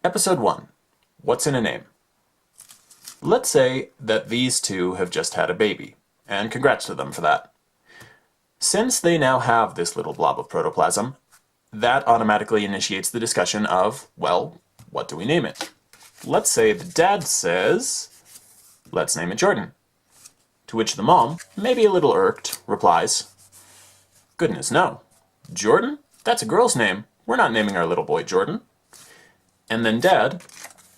Episode 1. What's in a name? Let's say that these two have just had a baby, and congrats to them for that. Since they now have this little blob of protoplasm, that automatically initiates the discussion of, well, what do we name it? Let's say the dad says, let's name it Jordan. To which the mom, maybe a little irked, replies, goodness no. Jordan? That's a girl's name. We're not naming our little boy Jordan. And then Dad,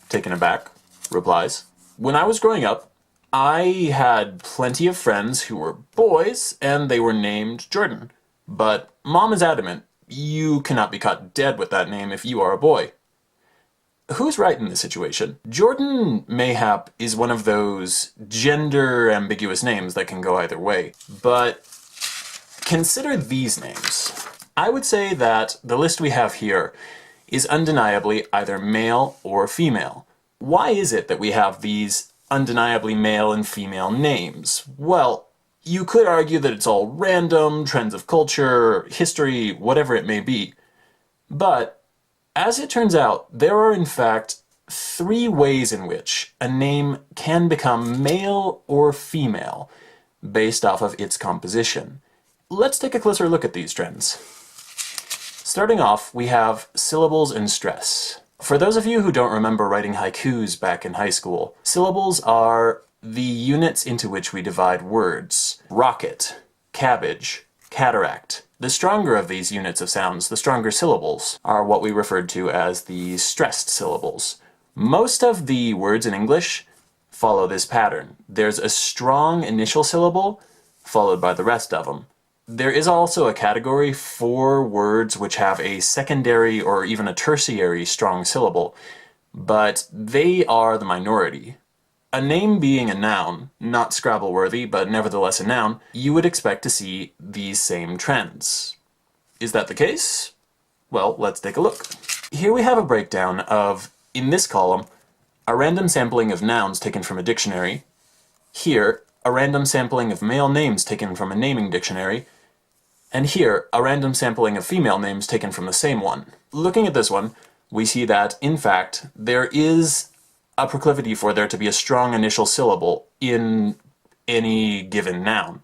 taken aback, replies, when I was growing up, I had plenty of friends who were boys, and they were named Jordan. But Mom is adamant, you cannot be caught dead with that name if you are a boy. Who's right in this situation? Jordan, mayhap, is one of those gender-ambiguous names that can go either way. But consider these names. I would say that the list we have here is undeniably either male or female. Why is it that we have these undeniably male and female names? Well, you could argue that it's all random, trends of culture, history, whatever it may be. But, as it turns out, there are in fact 3 ways in which a name can become male or female based off of its composition. Let's take a closer look at these trends. Starting off, we have syllables and stress. For those of you who don't remember writing haikus back in high school, syllables are the units into which we divide words. Rocket, cabbage, cataract. The stronger of these units of sounds, the stronger syllables, are what we referred to as the stressed syllables. Most of the words in English follow this pattern. There's a strong initial syllable, followed by the rest of them. There is also a category for words which have a secondary or even a tertiary strong syllable, but they are the minority. A name being a noun, not Scrabble-worthy, but nevertheless a noun, you would expect to see these same trends. Is that the case? Well, let's take a look. Here we have a breakdown of, in this column, a random sampling of nouns taken from a dictionary. Here, a random sampling of male names taken from a naming dictionary. And here, a random sampling of female names taken from the same one. Looking at this one, we see that, in fact, there is a proclivity for there to be a strong initial syllable in any given noun.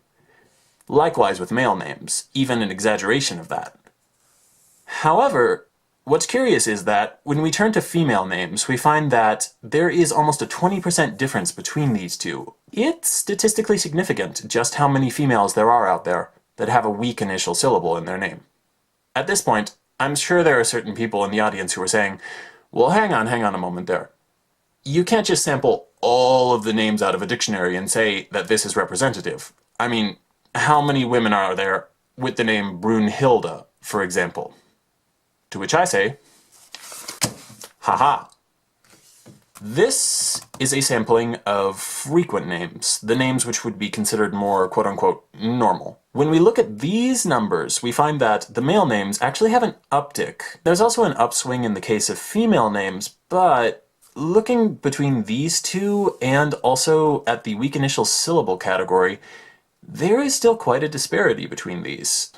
Likewise with male names, even an exaggeration of that. However, what's curious is that when we turn to female names, we find that there is almost a 20% difference between these two. It's statistically significant just how many females there are out there that have a weak initial syllable in their name. At this point, I'm sure there are certain people in the audience who are saying, well, hang on a moment there. You can't just sample all of the names out of a dictionary and say that this is representative. I mean, how many women are there with the name Brunhilde, for example? To which I say, haha. This is a sampling of frequent names, the names which would be considered more quote-unquote normal. When we look at these numbers, we find that the male names actually have an uptick. There's also an upswing in the case of female names, but looking between these two and also at the weak initial syllable category, there is still quite a disparity between these.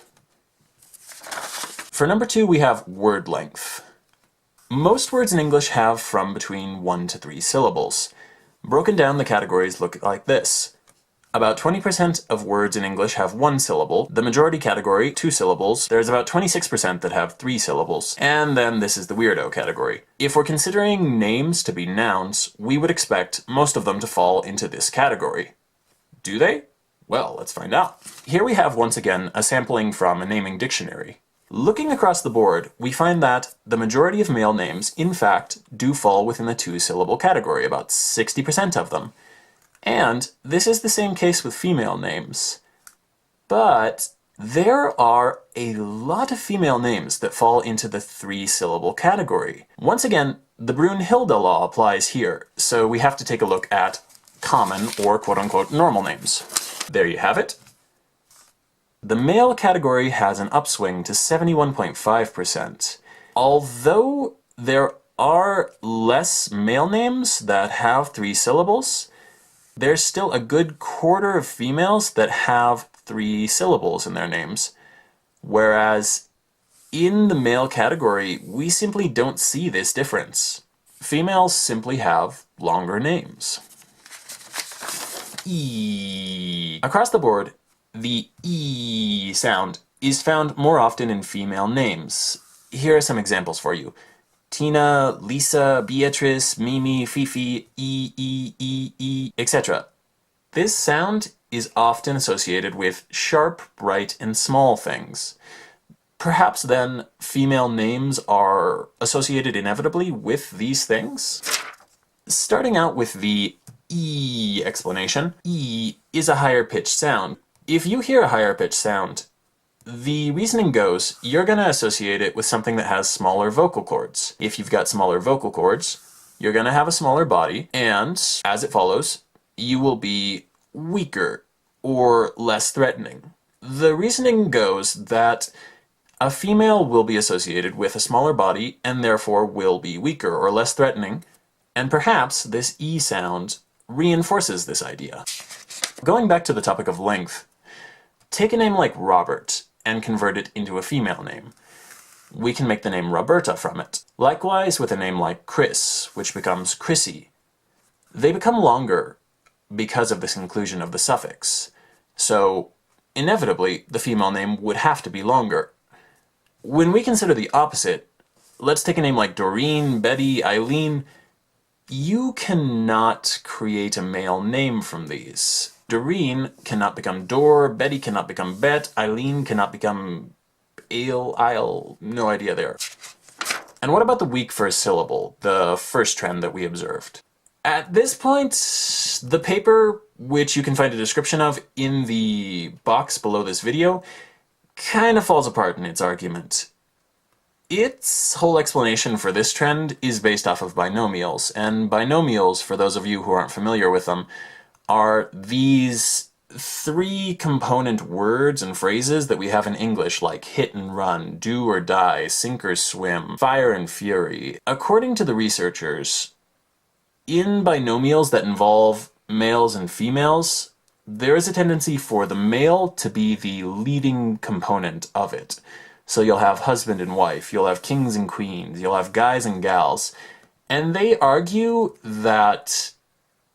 For number 2, we have word length. Most words in English have from between 1 to 3 syllables. Broken down, the categories look like this. About 20% of words in English have 1 syllable, the majority category 2 syllables, there's about 26% that have 3 syllables, and then this is the weirdo category. If we're considering names to be nouns, we would expect most of them to fall into this category. Do they? Well, let's find out. Here we have once again a sampling from a naming dictionary. Looking across the board, we find that the majority of male names, in fact, do fall within the 2-syllable category, about 60% of them. And this is the same case with female names. But there are a lot of female names that fall into the 3-syllable category. Once again, the Brunhilde law applies here, so we have to take a look at common or quote-unquote normal names. There you have it. The male category has an upswing to 71.5%. Although there are less male names that have 3 syllables, there's still a good quarter of females that have 3 syllables in their names. Whereas in the male category, we simply don't see this difference. Females simply have longer names. E. Across the board, the E sound is found more often in female names. Here are some examples for you. Tina, Lisa, Beatrice, Mimi, Fifi, etc. This sound is often associated with sharp, bright, and small things. Perhaps then female names are associated inevitably with these things? Starting out with the E explanation, E is a higher pitched sound. If you hear a higher pitched sound, the reasoning goes, you're going to associate it with something that has smaller vocal cords. If you've got smaller vocal cords, you're going to have a smaller body, and as it follows, you will be weaker or less threatening. The reasoning goes that a female will be associated with a smaller body and therefore will be weaker or less threatening, and perhaps this E sound reinforces this idea. Going back to the topic of length, take a name like Robert and convert it into a female name. We can make the name Roberta from it. Likewise with a name like Chris, which becomes Chrissy. They become longer because of this inclusion of the suffix. So, inevitably, the female name would have to be longer. When we consider the opposite, let's take a name like Doreen, Betty, Eileen. You cannot create a male name from these. Doreen cannot become Dor, Betty cannot become Bet, Eileen cannot become Isle, no idea there. And what about the weak first syllable, the first trend that we observed? At this point, the paper, which you can find a description of in the box below this video, kind of falls apart in its argument. Its whole explanation for this trend is based off of binomials, and binomials, for those of you who aren't familiar with them, are these three component words and phrases that we have in English, like hit and run, do or die, sink or swim, fire and fury. According to the researchers, in binomials that involve males and females, there is a tendency for the male to be the leading component of it. So you'll have husband and wife, you'll have kings and queens, you'll have guys and gals, and they argue that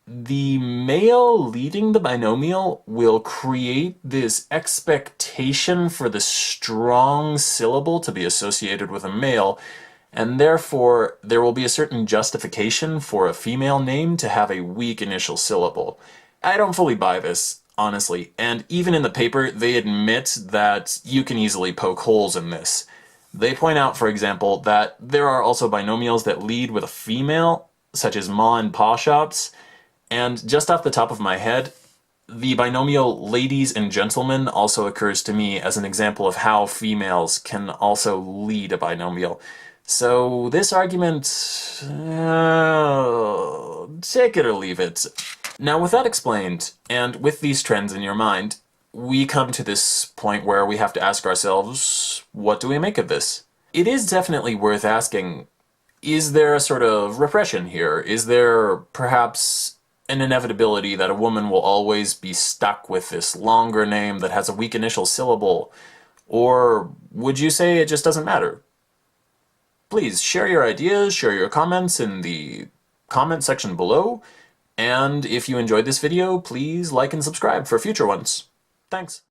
the male leading the binomial will create this expectation for the strong syllable to be associated with a male, and therefore there will be a certain justification for a female name to have a weak initial syllable. I don't fully buy this, honestly, and even in the paper they admit that you can easily poke holes in this. They point out, for example, that there are also binomials that lead with a female, such as ma and pa shops, and just off the top of my head, the binomial ladies and gentlemen also occurs to me as an example of how females can also lead a binomial. So this argument, take it or leave it. Now with that explained, and with these trends in your mind, we come to this point where we have to ask ourselves, what do we make of this? It is definitely worth asking, is there a sort of repression here? Is there perhaps an inevitability that a woman will always be stuck with this longer name that has a weak initial syllable? Or would you say it just doesn't matter? Please share your ideas, share your comments in the comment section below, and if you enjoyed this video, please like and subscribe for future ones. Thanks.